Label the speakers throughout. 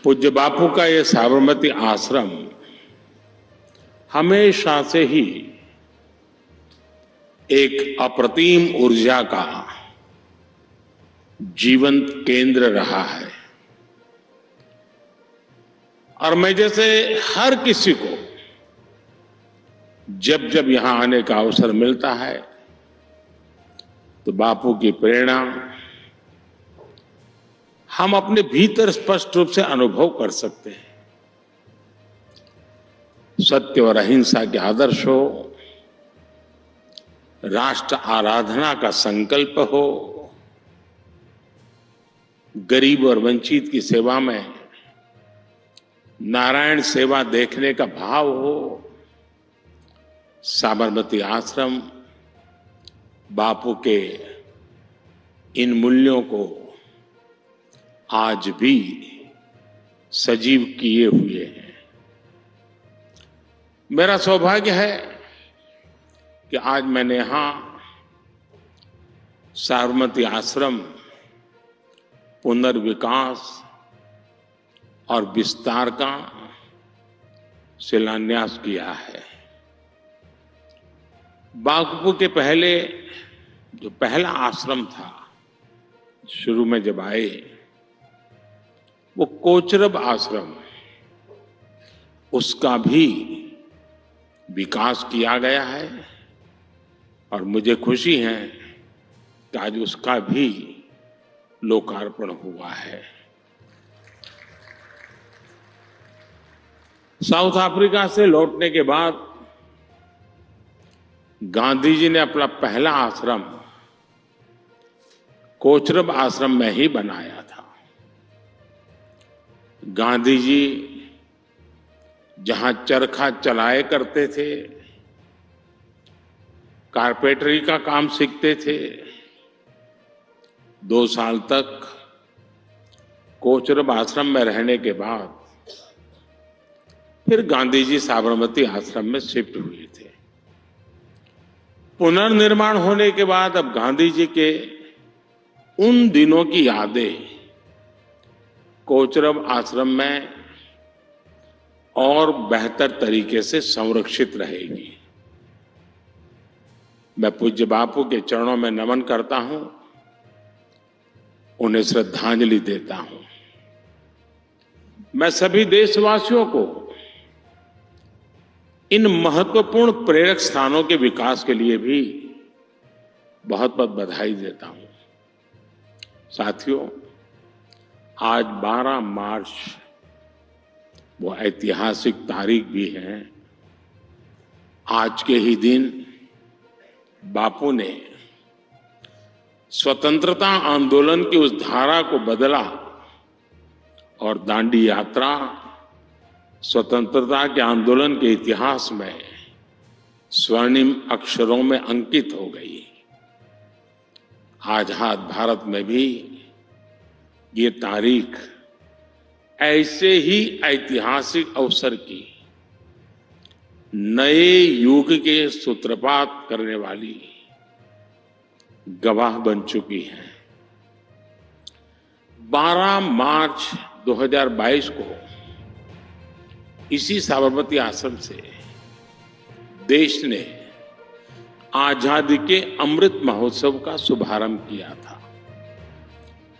Speaker 1: पूज्य बापू का ये साबरमती आश्रम हमेशा से ही एक अप्रतिम ऊर्जा का जीवंत केंद्र रहा है। और मैं जैसे हर किसी को जब जब यहां आने का अवसर मिलता है तो बापू की प्रेरणा हम अपने भीतर स्पष्ट रूप से अनुभव कर सकते हैं। सत्य और अहिंसा के आदर्श हो, राष्ट्र आराधना का संकल्प हो, गरीब और वंचित की सेवा में नारायण सेवा देखने का भाव हो, साबरमती आश्रम बापू के इन मूल्यों को आज भी सजीव किए हुए हैं। मेरा सौभाग्य है कि आज मैंने यहां साबरमती आश्रम पुनर्विकास और विस्तार का शिलान्यास किया है। बापू के पहले जो पहला आश्रम था, शुरू में जब आए, वो कोचरब आश्रम, उसका भी विकास किया गया है और मुझे खुशी है कि आज उसका भी लोकार्पण हुआ है। साउथ अफ्रीका से लौटने के बाद गांधी जी ने अपना पहला आश्रम कोचरब आश्रम में ही बनाया था। गांधी जी जहां चरखा चलाए करते थे, कारपेंटरी का काम सीखते थे, 2 साल तक कोचरब आश्रम में रहने के बाद फिर गांधी जी साबरमती आश्रम में शिफ्ट हुए थे। पुनर्निर्माण होने के बाद अब गांधी जी के उन दिनों की यादें कोचरब आश्रम में और बेहतर तरीके से संरक्षित रहेगी। मैं पूज्य बापू के चरणों में नमन करता हूं, उन्हें श्रद्धांजलि देता हूं। मैं सभी देशवासियों को इन महत्वपूर्ण प्रेरक स्थानों के विकास के लिए भी बहुत बहुत बधाई देता हूं। साथियों, आज 12 मार्च वो ऐतिहासिक तारीख भी है। आज के ही दिन बापू ने स्वतंत्रता आंदोलन की उस धारा को बदला और दांडी यात्रा स्वतंत्रता के आंदोलन के इतिहास में स्वर्णिम अक्षरों में अंकित हो गई। आजाद भारत में भी ये तारीख ऐसे ही ऐतिहासिक अवसर की नए युग के सूत्रपात करने वाली गवाह बन चुकी है। 12 मार्च 2022 को इसी साबरमती आश्रम से देश ने आजादी के अमृत महोत्सव का शुभारंभ किया था।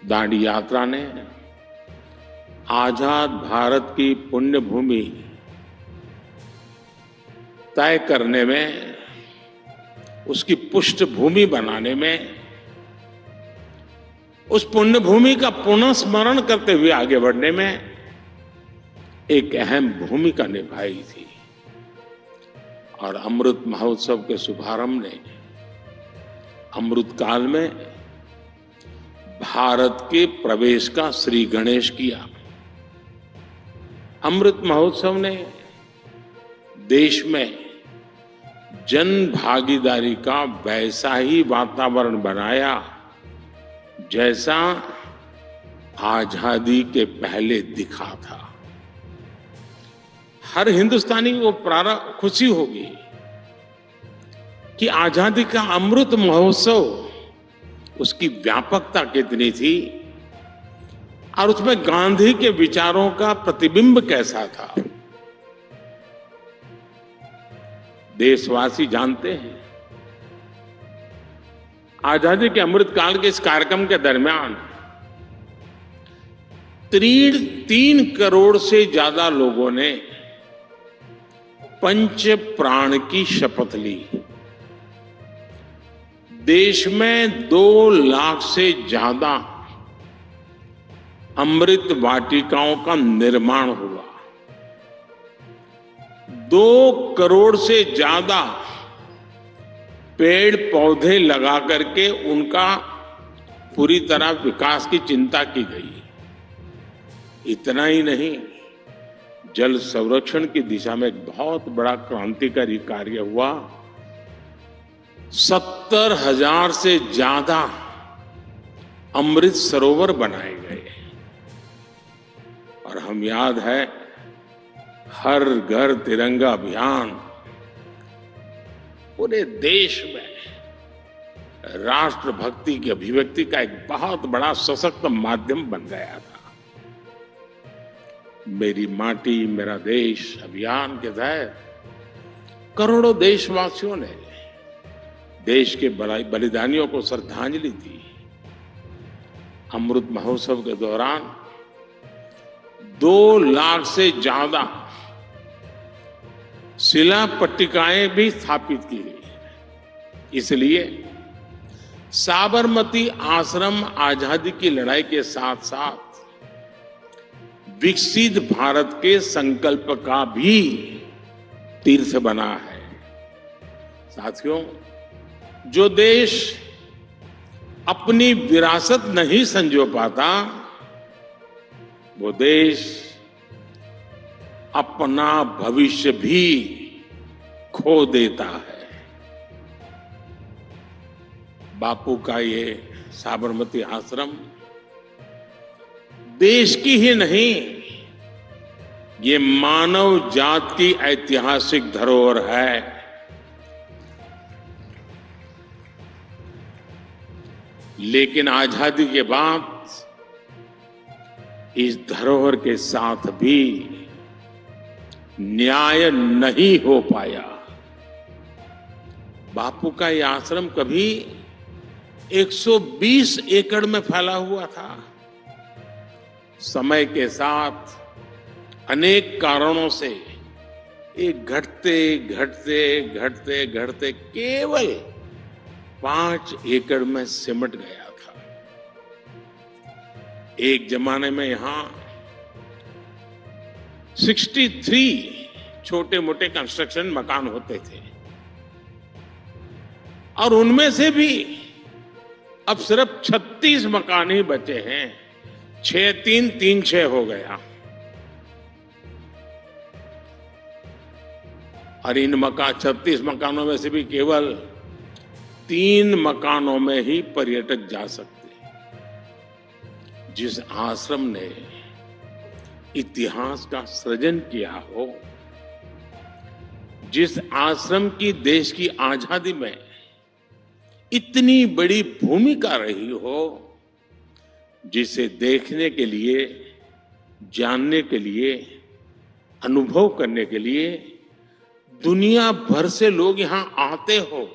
Speaker 1: दांडी यात्रा ने आजाद भारत की पुण्य भूमि तय करने में, उसकी पृष्ठभूमि बनाने में, उस पुण्य भूमि का पुनः स्मरण करते हुए आगे बढ़ने में एक अहम भूमिका निभाई थी। और अमृत महोत्सव के शुभारंभ ने अमृत काल में भारत के प्रवेश का श्री गणेश किया। अमृत महोत्सव ने देश में जन भागीदारी का वैसा ही वातावरण बनाया जैसा आजादी के पहले दिखा था। हर हिंदुस्तानी को खुशी होगी कि आजादी का अमृत महोत्सव, उसकी व्यापकता कितनी थी। और उसमें गांधी के विचारों का प्रतिबिंब कैसा था, देशवासी जानते हैं। आजादी के अमृतकाल के इस कार्यक्रम के दरमियान 3 करोड़ से ज्यादा लोगों ने पंच प्राण की शपथ ली। देश में 2 लाख से ज्यादा अमृत वाटिकाओं का निर्माण हुआ। 2 करोड़ से ज्यादा पेड़ पौधे लगा करके उनका पूरी तरह विकास की चिंता की गई। इतना ही नहीं, जल संरक्षण की दिशा में एक बहुत बड़ा क्रांतिकारी कार्य हुआ। 70,000 से ज्यादा अमृत सरोवर बनाए गए। और हम याद है, हर घर तिरंगा अभियान पूरे देश में राष्ट्रभक्ति की अभिव्यक्ति का एक बहुत बड़ा सशक्त माध्यम बन गया था। मेरी माटी मेरा देश अभियान के तहत करोड़ों देशवासियों ने देश के बलिदानियों को श्रद्धांजलि दी। अमृत महोत्सव के दौरान 2 लाख से ज्यादा शिला पट्टिकाएं भी स्थापित की गई है। इसलिए साबरमती आश्रम आजादी की लड़ाई के साथ साथ विकसित भारत के संकल्प का भी तीर्थ बना है। साथियों, जो देश अपनी विरासत नहीं संजो पाता, वो देश अपना भविष्य भी खो देता है। बापू का ये साबरमती आश्रम देश की ही नहीं, ये मानव जात की ऐतिहासिक धरोहर है। लेकिन आजादी के बाद इस धरोहर के साथ भी न्याय नहीं हो पाया। बापू का यह आश्रम कभी 120 एकड़ में फैला हुआ था। समय के साथ अनेक कारणों से एक घटते घटते घटते घटते केवल 5 एकड़ में सिमट गया था। एक जमाने में यहां 63 छोटे मोटे कंस्ट्रक्शन मकान होते थे और उनमें से भी अब सिर्फ 36 मकान ही बचे हैं। 6-3-3-6 हो गया। और इन 36 मकानों में से भी केवल 3 मकानों में ही पर्यटक जा सकते। जिस आश्रम ने इतिहास का सृजन किया हो, जिस आश्रम की देश की आजादी में इतनी बड़ी भूमिका रही हो, जिसे देखने के लिए, जानने के लिए, अनुभव करने के लिए दुनिया भर से लोग यहां आते हो,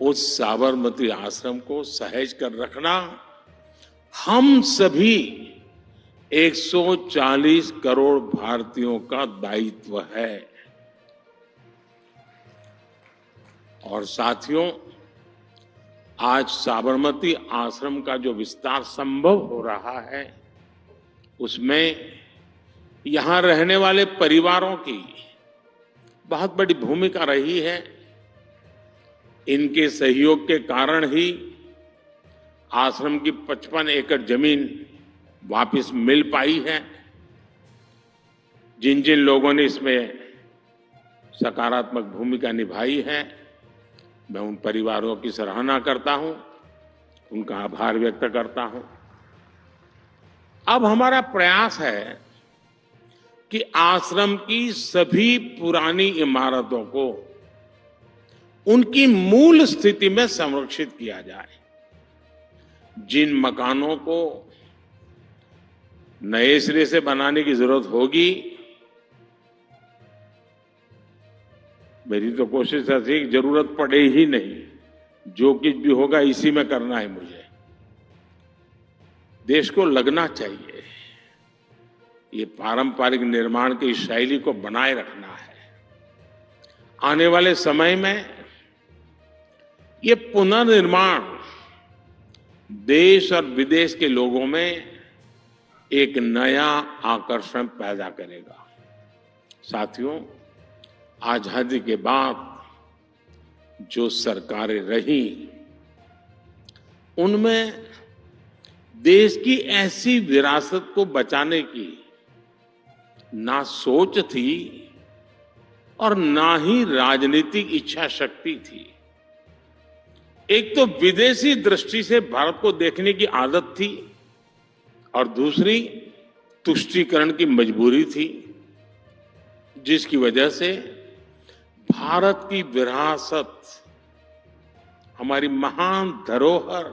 Speaker 1: उस साबरमती आश्रम को सहेज कर रखना हम सभी 140 करोड़ भारतीयों का दायित्व है। और साथियों, आज साबरमती आश्रम का जो विस्तार संभव हो रहा है, उसमें यहां रहने वाले परिवारों की बहुत बड़ी भूमिका रही है। इनके सहयोग के कारण ही आश्रम की 55 एकड़ जमीन वापस मिल पाई है। जिन जिन लोगों ने इसमें सकारात्मक भूमिका निभाई है, मैं उन परिवारों की सराहना करता हूं, उनका आभार व्यक्त करता हूं। अब हमारा प्रयास है कि आश्रम की सभी पुरानी इमारतों को उनकी मूल स्थिति में संरक्षित किया जाए। जिन मकानों को नए सिरे से बनाने की जरूरत होगी। मेरी तो कोशिश ऐसी कि जरूरत पड़े ही नहीं, जो कुछ भी होगा इसी में करना है मुझे। देश को लगना चाहिए, ये पारंपरिक निर्माण की शैली को बनाए रखना है। आने वाले समय में ये पुनर्निर्माण देश और विदेश के लोगों में एक नया आकर्षण पैदा करेगा। साथियों, आजादी के बाद जो सरकारें रही, उनमें देश की ऐसी विरासत को बचाने की ना सोच थी और ना ही राजनीतिक इच्छा शक्ति थी। एक तो विदेशी दृष्टि से भारत को देखने की आदत थी और दूसरी तुष्टीकरण की मजबूरी थी, जिसकी वजह से भारत की विरासत, हमारी महान धरोहर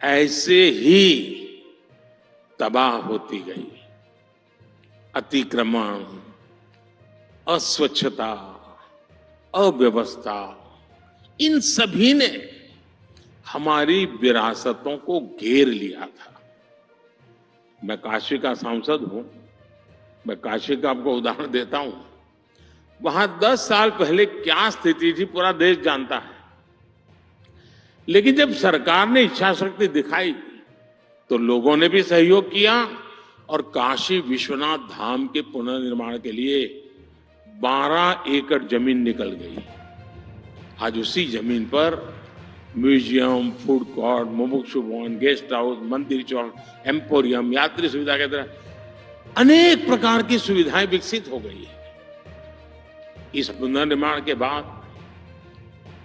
Speaker 1: ऐसे ही तबाह होती गई। अतिक्रमण, अस्वच्छता, अव्यवस्था, इन सभी ने हमारी विरासतों को घेर लिया था। मैं काशी का सांसद हूं, मैं काशी का आपको उदाहरण देता हूं। वहां 10 साल पहले क्या स्थिति थी पूरा देश जानता है, लेकिन जब सरकार ने इच्छा शक्ति दिखाई तो लोगों ने भी सहयोग किया और काशी विश्वनाथ धाम के पुनर्निर्माण के लिए 12 एकड़ जमीन निकल गई। आज उसी जमीन पर म्यूजियम, फूड कोर्ट, मुमुक्षु भवन, गेस्ट हाउस, मंदिर चौक, एम्पोरियम, यात्री सुविधा के तरह अनेक प्रकार की सुविधाएं विकसित हो गई है इस पुनर्निर्माण के बाद।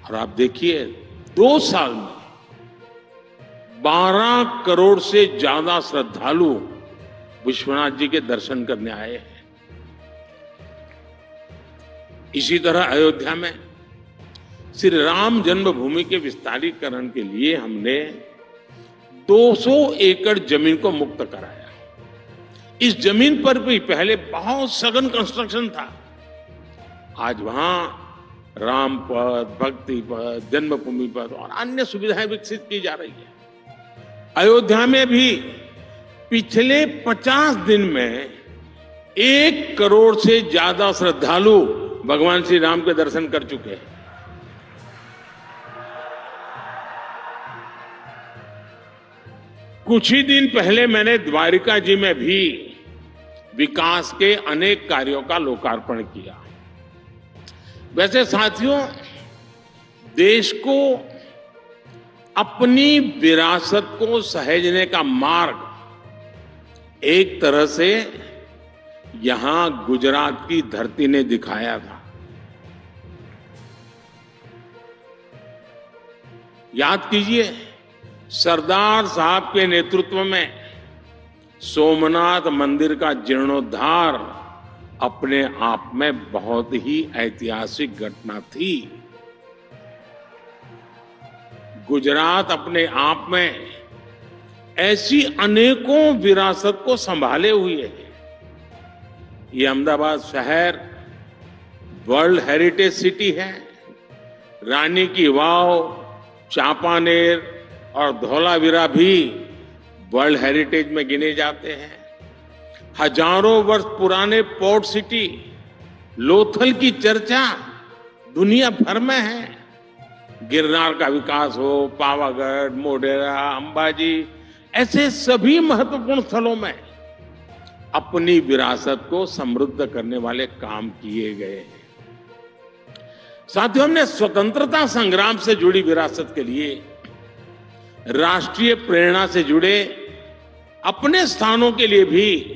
Speaker 1: और आप देखिए 2 साल में 12 करोड़ से ज्यादा श्रद्धालु विश्वनाथ जी के दर्शन करने आए हैं। इसी तरह अयोध्या में श्री राम जन्मभूमि के विस्तारीकरण के लिए हमने 200 एकड़ जमीन को मुक्त कराया। इस जमीन पर भी पहले बहुत सघन कंस्ट्रक्शन था। आज वहां राम पथ, भक्ति पथ, जन्मभूमि पथ और अन्य सुविधाएं विकसित की जा रही है। अयोध्या में भी पिछले 50 दिन में 1 करोड़ से ज्यादा श्रद्धालु भगवान श्री राम के दर्शन कर चुके हैं। कुछ ही दिन पहले मैंने द्वारिका जी में भी विकास के अनेक कार्यों का लोकार्पण किया। वैसे साथियों, देश को अपनी विरासत को सहेजने का मार्ग एक तरह से यहां गुजरात की धरती ने दिखाया था। याद कीजिए, सरदार साहब के नेतृत्व में सोमनाथ मंदिर का जीर्णोद्धार अपने आप में बहुत ही ऐतिहासिक घटना थी। गुजरात अपने आप में ऐसी अनेकों विरासत को संभाले हुए है। ये अहमदाबाद शहर वर्ल्ड हेरिटेज सिटी है। रानी की वाव, चांपानेर और धौलावीरा भी वर्ल्ड हेरिटेज में गिने जाते हैं। हजारों वर्ष पुराने पोर्ट सिटी लोथल की चर्चा दुनिया भर में है। गिरनार का विकास हो, पावागढ़, मोढेरा, अंबाजी, ऐसे सभी महत्वपूर्ण स्थलों में अपनी विरासत को समृद्ध करने वाले काम किए गए हैं। साथियों, हमने स्वतंत्रता संग्राम से जुड़ी विरासत के लिए राष्ट्रीय प्रेरणा से जुड़े अपने स्थानों के लिए भी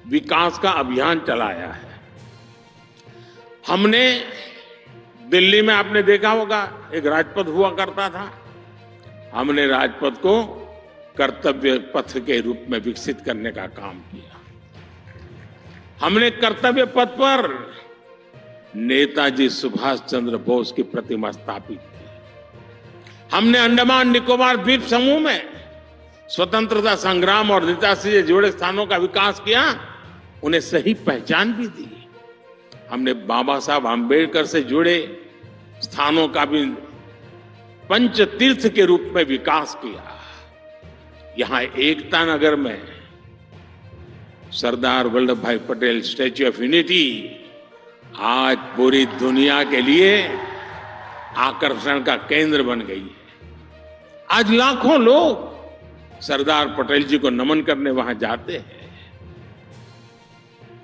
Speaker 1: विकास का अभियान चलाया है। हमने दिल्ली में, आपने देखा होगा, एक राजपथ हुआ करता था। हमने राजपथ को कर्तव्य पथ के रूप में विकसित करने का काम किया। हमने कर्तव्य पथ पर नेताजी सुभाष चंद्र बोस की प्रतिमा स्थापित की। हमने अंडमान निकोबार द्वीप समूह में स्वतंत्रता संग्राम और नेताजी से जुड़े स्थानों का विकास किया, उन्हें सही पहचान भी दी। हमने बाबा साहब आम्बेडकर से जुड़े स्थानों का भी पंच तीर्थ के रूप में विकास किया। यहां एकता नगर में सरदार वल्लभ भाई पटेल स्टैच्यू ऑफ यूनिटी आज पूरी दुनिया के लिए आकर्षण का केंद्र बन गई है। आज लाखों लोग सरदार पटेल जी को नमन करने वहां जाते हैं।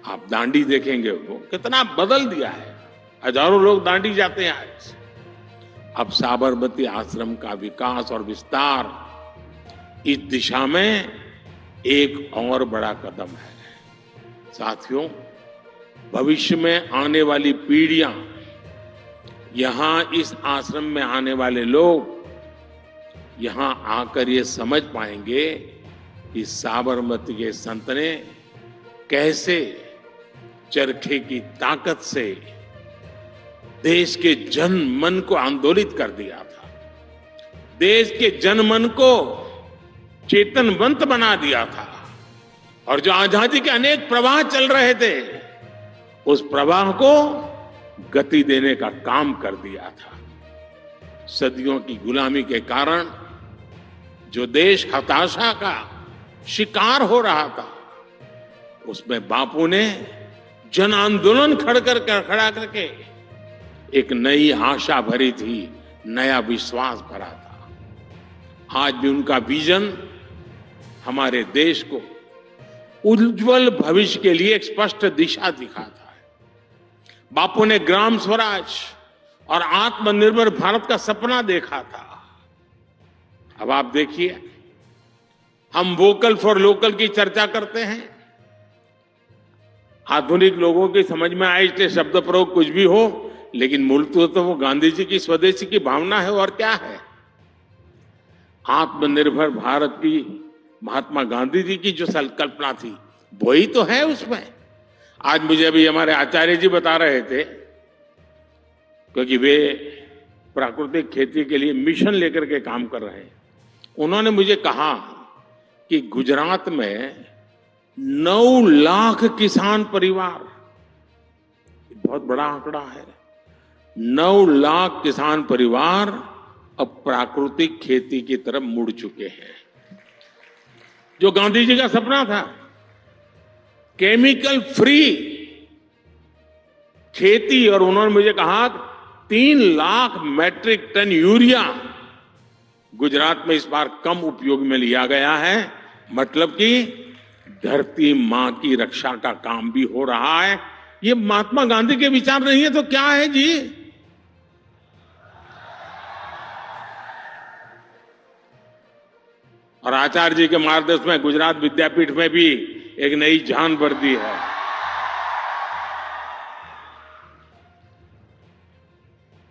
Speaker 1: आप दांडी देखेंगे, वो कितना बदल दिया है। हजारों लोग दांडी जाते हैं आज। अब साबरमती आश्रम का विकास और विस्तार इस दिशा में एक और बड़ा कदम है। साथियों, भविष्य में आने वाली पीढ़ियां, यहां इस आश्रम में आने वाले लोग यहां आकर ये समझ पाएंगे कि साबरमती के संत ने कैसे चरखे की ताकत से देश के जन मन को आंदोलित कर दिया था, देश के जन मन को चेतनवंत बना दिया था, और जो आजादी के अनेक प्रवाह चल रहे थे, उस प्रवाह को गति देने का काम कर दिया था। सदियों की गुलामी के कारण जो देश हताशा का शिकार हो रहा था, उसमें बापू ने जन आंदोलन खड़ा करके एक नई आशा भरी थी, नया विश्वास भरा था। आज भी उनका विजन हमारे देश को उज्जवल भविष्य के लिए एक स्पष्ट दिशा दिखाता है। बापू ने ग्राम स्वराज और आत्मनिर्भर भारत का सपना देखा था। अब आप देखिए, हम वोकल फॉर लोकल की चर्चा करते हैं। आधुनिक लोगों की समझ में आए इसलिए शब्द प्रयोग कुछ भी हो, लेकिन मूल तो वो गांधी जी की स्वदेशी की भावना है। और क्या है? आत्मनिर्भर भारत की महात्मा गांधी जी की जो संकल्पना थी, वही तो है उसमें। आज मुझे अभी हमारे आचार्य जी बता रहे थे, क्योंकि वे प्राकृतिक खेती के लिए मिशन लेकर के काम कर रहे हैं। उन्होंने मुझे कहा कि गुजरात में 9 लाख किसान परिवार, बहुत बड़ा आंकड़ा है, 9 लाख किसान परिवार अब प्राकृतिक खेती की तरफ मुड़ चुके हैं। जो गांधी जी का सपना था, केमिकल फ्री खेती, और उन्होंने मुझे कहा 3 lakh metric ton urea Gujarat में इस बार कम उपयोग में लिया गया है। मतलब कि धरती मां की रक्षा का काम भी हो रहा है। ये महात्मा गांधी के विचार नहीं है तो क्या है जी? और आचार्य जी के मार्गदर्शन में गुजरात विद्यापीठ में भी एक नई जान भर दी है।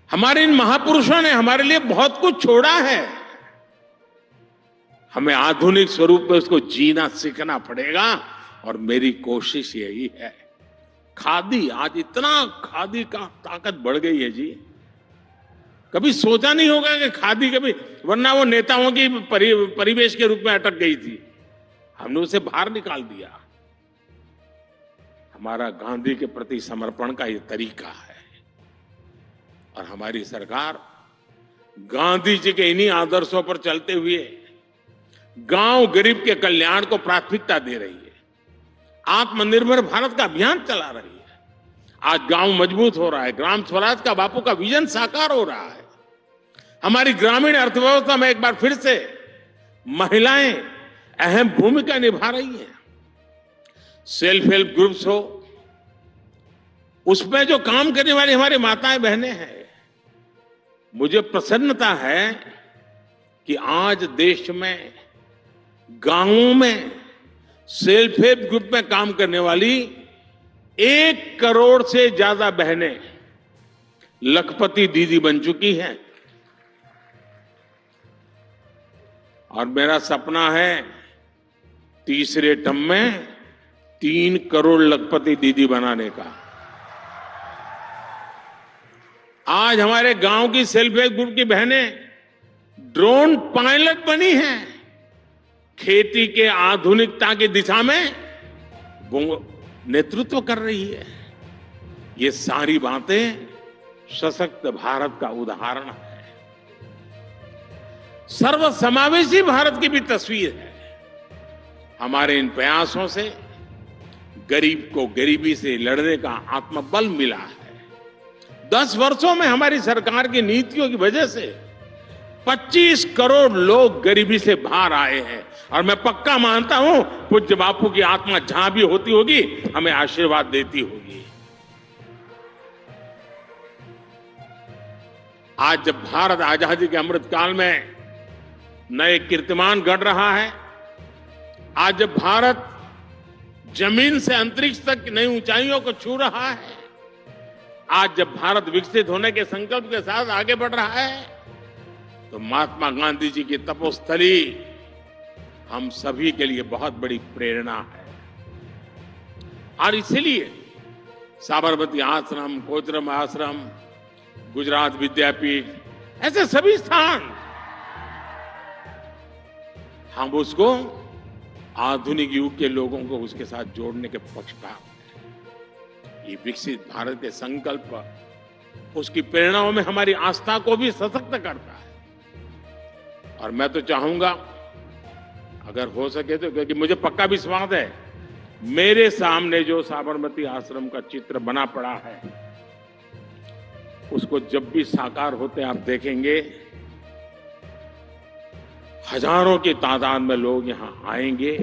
Speaker 1: हमारे इन महापुरुषों ने हमारे लिए बहुत कुछ छोड़ा है। हमें आधुनिक स्वरूप में उसको जीना सीखना पड़ेगा, और मेरी कोशिश यही है। खादी, आज इतना खादी का ताकत बढ़ गई है जी, कभी सोचा नहीं होगा कि खादी कभी, वरना वो नेताओं की परिवेश के रूप में अटक गई थी। हमने उसे बाहर निकाल दिया। हमारा गांधी के प्रति समर्पण का ये तरीका है, और हमारी सरकार गांधी जी के इन्हीं आदर्शों पर चलते हुए गांव गरीब के कल्याण को प्राथमिकता दे रही है। आत्मनिर्भर भारत का अभियान चला रही है। आज गांव मजबूत हो रहा है, ग्राम स्वराज का बापू का विजन साकार हो रहा है। हमारी ग्रामीण अर्थव्यवस्था में एक बार फिर से महिलाएं अहम भूमिका निभा रही हैं। सेल्फ हेल्प ग्रुप्स हो, उसमें जो काम करने वाली हमारी माताएं बहनें हैं, मुझे प्रसन्नता है कि आज देश में गांवों में सेल्फ हेल्प ग्रुप में काम करने वाली 1 करोड़ से ज्यादा बहनें लखपति दीदी बन चुकी हैं। और मेरा सपना है तीसरे टर्म में 3 करोड़ लखपति दीदी बनाने का। आज हमारे गांव की सेल्फ हेल्प ग्रुप की बहनें ड्रोन पायलट बनी हैं। खेती के आधुनिकता की दिशा में वो नेतृत्व कर रही है। ये सारी बातें सशक्त भारत का उदाहरण है, सर्वसमावेशी भारत की भी तस्वीर है। हमारे इन प्रयासों से गरीब को गरीबी से लड़ने का आत्मबल मिला है। 10 वर्षों में हमारी सरकार की नीतियों की वजह से 25 करोड़ लोग गरीबी से बाहर आए हैं। और मैं पक्का मानता हूं पूज्य बापू की आत्मा जहां भी होती होगी हमें आशीर्वाद देती होगी। आज जब भारत आजादी के अमृत काल में नए कीर्तिमान गढ़ रहा है, आज जब भारत जमीन से अंतरिक्ष तक नई ऊंचाइयों को छू रहा है, आज जब भारत विकसित होने के संकल्प के साथ आगे बढ़ रहा है, तो महात्मा गांधी जी की तपोस्थली हम सभी के लिए बहुत बड़ी प्रेरणा है। और इसीलिए साबरमती आश्रम, कोचरम आश्रम, गुजरात विद्यापीठ, ऐसे सभी स्थान हम उसको आधुनिक युग के लोगों को उसके साथ जोड़ने के पक्षपात हैं। ये विकसित भारत के संकल्प, उसकी प्रेरणाओं में हमारी आस्था को भी सशक्त करता है। और मैं तो चाहूंगा अगर हो सके तो, क्योंकि मुझे पक्का विश्वास है मेरे सामने जो साबरमती आश्रम का चित्र बना पड़ा है, उसको जब भी साकार होते आप देखेंगे, हजारों की तादाद में लोग यहां आएंगे,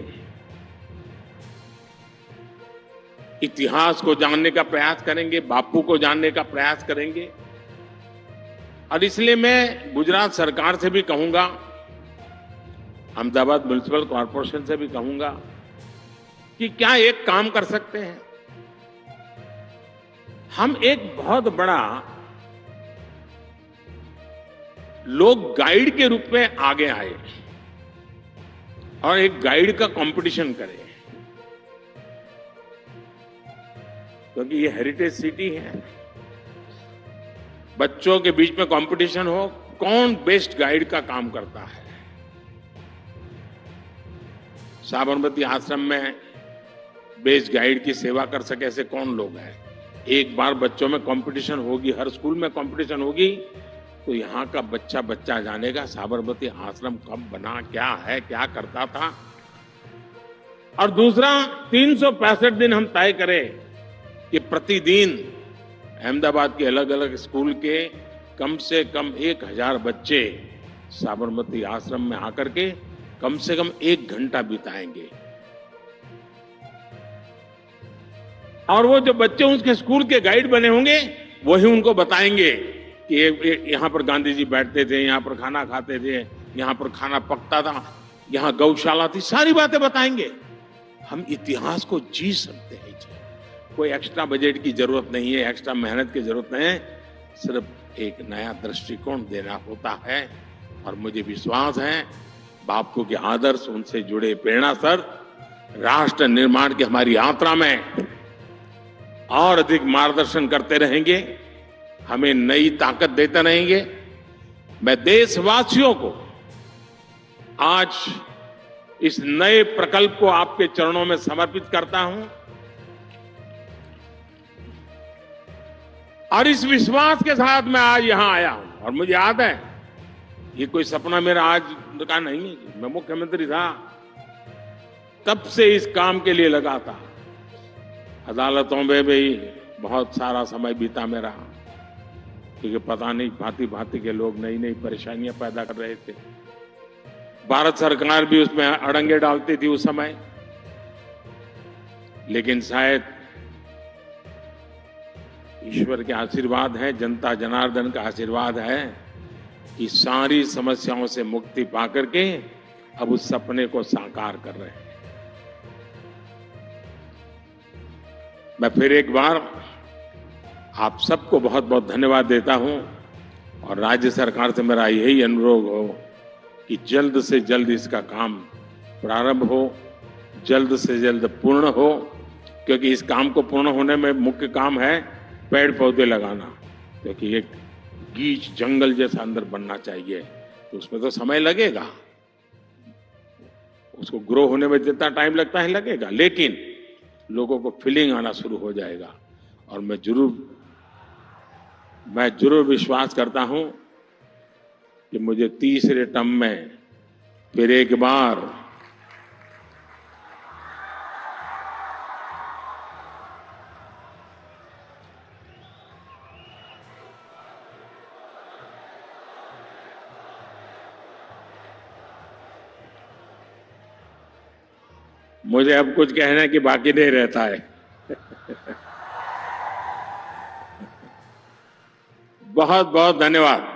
Speaker 1: इतिहास को जानने का प्रयास करेंगे, बापू को जानने का प्रयास करेंगे। और इसलिए मैं गुजरात सरकार से भी कहूंगा, अहमदाबाद म्युनिसिपल कॉरपोरेशन से भी कहूंगा कि क्या एक काम कर सकते हैं, हम एक बहुत बड़ा लोग गाइड के रूप में आगे आए और एक गाइड का कंपटीशन करें, क्योंकि ये हेरिटेज सिटी है। बच्चों के बीच में कंपटीशन हो, कौन बेस्ट गाइड का काम करता है। साबरमती आश्रम में बेस्ट गाइड की सेवा कर सके ऐसे कौन लोग हैं। एक बार बच्चों में कंपटीशन होगी, हर स्कूल में कंपटीशन होगी, तो यहाँ का बच्चा बच्चा जानेगा साबरमती आश्रम कब बना, क्या है, क्या करता था। और दूसरा, 365 दिन हम तय करें कि प्रतिदिन अहमदाबाद के अलग अलग स्कूल के कम से कम 1000 बच्चे साबरमती आश्रम में आकर के कम से कम 1 घंटा बिताएंगे। और वो जो बच्चे उसके स्कूल के गाइड बने होंगे वही उनको बताएंगे कि यहाँ पर गांधी जी बैठते थे, यहाँ पर खाना खाते थे, यहाँ पर खाना पकता था, यहाँ गौशाला थी, सारी बातें बताएंगे। हम इतिहास को जी सकते हैं जी। कोई एक्स्ट्रा बजट की जरूरत नहीं है, एक्स्ट्रा मेहनत की जरूरत नहीं है, सिर्फ एक नया दृष्टिकोण देना होता है। और मुझे विश्वास है बापू के आदर्श, उनसे जुड़े प्रेरणा सर राष्ट्र निर्माण की हमारी यात्रा में और अधिक मार्गदर्शन करते रहेंगे, हमें नई ताकत देते रहेंगे। मैं देशवासियों को आज इस नए प्रकल्प को आपके चरणों में समर्पित करता हूं और इस विश्वास के साथ मैं आज यहां आया हूं। और मुझे याद है ये कोई सपना मेरा आज का नहीं है। मैं मुख्यमंत्री था तब से इस काम के लिए लगा था। अदालतों में भी बहुत सारा समय बीता मेरा, क्योंकि पता नहीं भांति भांति के लोग नई नई परेशानियां पैदा कर रहे थे। भारत सरकार भी उसमें अड़ंगे डालती थी उस समय, लेकिन शायद ईश्वर के आशीर्वाद है, जनता जनार्दन का आशीर्वाद है कि सारी समस्याओं से मुक्ति पाकर के अब उस सपने को साकार कर रहे हैं। मैं फिर एक बार आप सबको बहुत बहुत धन्यवाद देता हूं और राज्य सरकार से मेरा यही अनुरोध हो कि जल्द से जल्द इसका काम प्रारंभ हो, जल्द से जल्द पूर्ण हो, क्योंकि इस काम को पूर्ण होने में मुख्य काम है पेड़ पौधे लगाना, क्योंकि एक गीच जंगल जैसा अंदर बनना चाहिए, तो उसमें तो समय लगेगा। उसको ग्रो होने में जितना टाइम लगता है लगेगा, लेकिन लोगों को फीलिंग आना शुरू हो जाएगा। और मैं जरूर विश्वास करता हूं कि मुझे तीसरे टर्म में फिर एक बार मुझे अब कुछ कहने की बाकी नहीं रहता है। बहुत बहुत धन्यवाद।